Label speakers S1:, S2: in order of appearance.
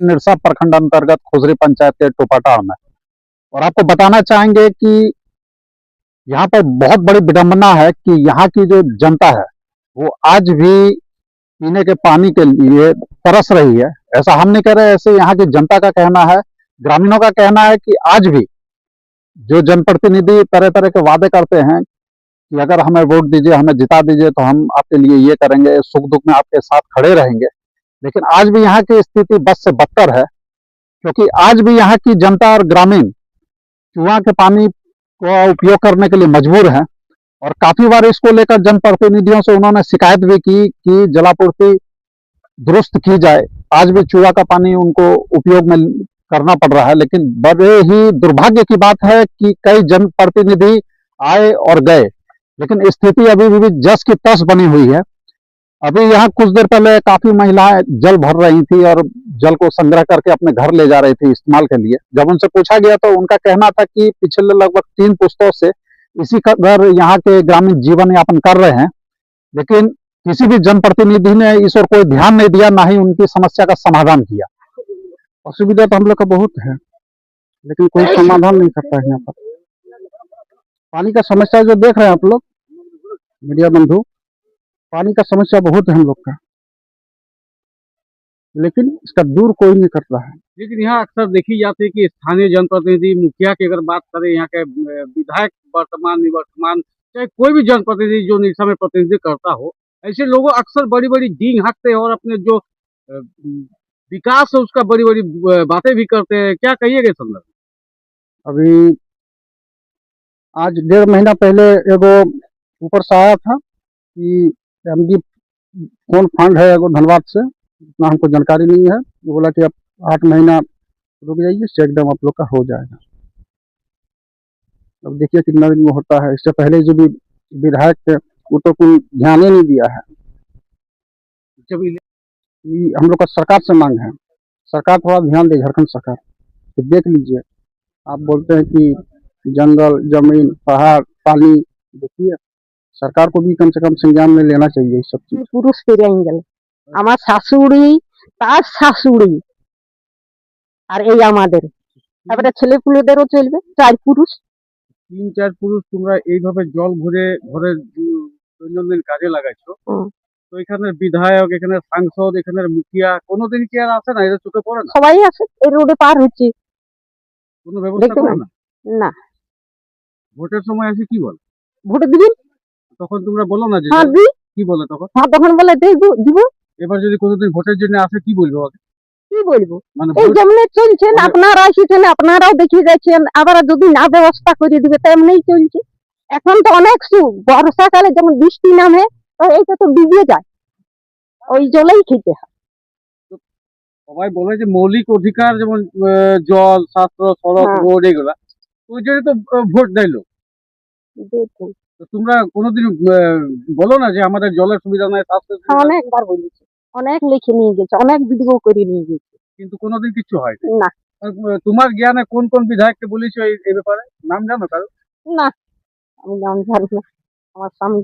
S1: निरसा प्रखंड अंतर्गत खुजरी पंचायत के टोपाटाड़ में। और आपको बताना चाहेंगे कि यहाँ पर बहुत बड़ी विडंबना है कि यहाँ की जो जनता है वो आज भी पीने के पानी के लिए तरस रही है। ऐसा हम नहीं कह रहे, ऐसे यहाँ की जनता का कहना है, ग्रामीणों का कहना है कि आज भी जो जनप्रतिनिधि तरह तरह के वादे करते हैं कि अगर हमें वोट दीजिए, हमें जिता दीजिए तो हम आपके लिए ये करेंगे, सुख दुख में आपके साथ खड़े रहेंगे, लेकिन आज भी यहाँ की स्थिति बद से बदतर है। क्योंकि आज भी यहाँ की जनता और ग्रामीण कुआं के पानी का उपयोग करने के लिए मजबूर हैं। और काफी बार इसको लेकर जनप्रतिनिधियों से उन्होंने शिकायत भी की कि जलापूर्ति दुरुस्त की जाए। आज भी चूहा का पानी उनको उपयोग में करना पड़ रहा है। लेकिन बड़े ही दुर्भाग्य की बात है कि कई जनप्रतिनिधि आए और गए, लेकिन स्थिति अभी भी जस की तस बनी हुई है। अभी यहाँ कुछ देर पहले काफी महिलाएं जल भर रही थी और जल को संग्रह करके अपने घर ले जा रही थी इस्तेमाल के लिए। जब उनसे पूछा गया तो उनका कहना था कि पिछले लगभग 3 पुस्तों से इसी कदर यहाँ के ग्रामीण जीवन यापन कर रहे हैं, लेकिन किसी भी जनप्रतिनिधि ने इस ओर कोई ध्यान नहीं दिया, ना ही उनकी समस्या का समाधान किया। असुविधा तो हम लोग का बहुत है, लेकिन कोई समाधान नहीं करता है। यहाँ पर पानी का समस्या जो देख रहे हैं आप लोग मीडिया बंधु, पानी का समस्या बहुत है हम लोग का, लेकिन इसका दूर कोई नहीं करता है।
S2: लेकिन यहाँ अक्सर देखी जाती है कि स्थानीय जनप्रतिनिधि, मुखिया की अगर बात करें, यहाँ के विधायक वर्तमान निवर्तमान, चाहे कोई भी जनप्रतिनिधि जो निशा में प्रतिनिधि करता हो, ऐसे लोगों अक्सर बड़ी बड़ी डींग हाँकते हैं और अपने जो विकास है उसका बड़ी बड़ी बातें भी करते हैं। क्या कहिएगा इस संदर्भ में?
S1: अभी आज 1.5 महीना पहले एगो ऊपर से आया था कि एमडी कौन फंड है एगो धनबाद से, इतना हमको जानकारी नहीं है। वो बोला कि आप 8 महीना रुक जाइए, चेक डैम आप लोग का हो जाएगा। अब देखिए कितना दिन में होता है। इससे पहले जो भी विधायक थे वो तो कोई ध्यान ही नहीं दिया है।
S2: जब
S1: हम लोग का सरकार से मांग है, सरकार थोड़ा ध्यान दे, झारखंड सरकार। तो देख लीजिए, आप बोलते हैं कि जंगल, जमीन, पहाड़, पानी, देखिए सरकार को भी कम से कम संज्ञान में लेना चाहिए इस सब चीज।
S3: पुरुष পেরে গেল আমার শাশুড়ি, তার শাশুড়ি, আর এই আমাদের, তারপরে ছেলেপুলেদেরও চলবে 4 পুরুষ।
S2: 3-4 পুরুষ তোমরা এইভাবে জল ভরে ঘরের দৈনন্দিন কাজে লাগাইছো, তো এখানে বিধায়ক, এখানে সাংসদ, এখানে মুখিয়া কোনোদিন কি আর আসে না? এটা চোখে পড়ে না?
S3: সবাই আছে, এই রোডে পার হচ্ছে,
S2: কোনো ব্যবস্থা
S3: দেখতে
S2: করে
S3: পান
S2: না?
S3: না।
S2: ভোটের সময় এসে কি বলে?
S3: ভোট দিবেন?
S2: তখন তোমরা বলো না যে
S3: হ্যাঁ দিই।
S2: কি বলে তখন?
S3: হ্যাঁ তখন বলে দিব।
S2: এবার যদি কোনোদিন ভোটের জন্য আসে কি বলবো ওকে?
S3: কি বলবো?
S2: মানে
S3: এই
S2: ভোট
S3: যেমনি চলছেন, আপনারা এসেছেন, আপনারাও দেখিয়ে যাচ্ছেন, আবার যদি না ব্যবস্থা করে দিবে তেমনিই চলছে। এখন তো অনেক সুখ, বর্ষাকালে যেমন বৃষ্টি নামে তো এইটা তো ডুবে যায়, ওই জলেই খেতে হয়।
S2: সবাই বলে যে মৌলিক অধিকার যেমন জল, স্বাস্থ্য, সড়ক,
S3: হ্যাঁ।
S2: রোড এগুলা, ওই জন্য তো ভোট দেয় লোক।
S3: দেখুন,
S2: তো তোমরা কোনোদিন বলো না যে আমাদের জলের সুবিধা নাই, স্বাস্থ্যের সুবিধা নাই?
S3: অনেকবার বলেছি, অনেক লিখে নিয়ে গেছে, অনেক ভিডিও করে নিয়ে গেছে,
S2: কিন্তু কোনোদিন কিছু হয়
S3: না।
S2: তোমার জ্ঞানে কোন কোন বিধায়ককে বলেছো এই ব্যাপারে? নাম জানো কারো?
S3: না, আমি জানি না, আমার স্বামী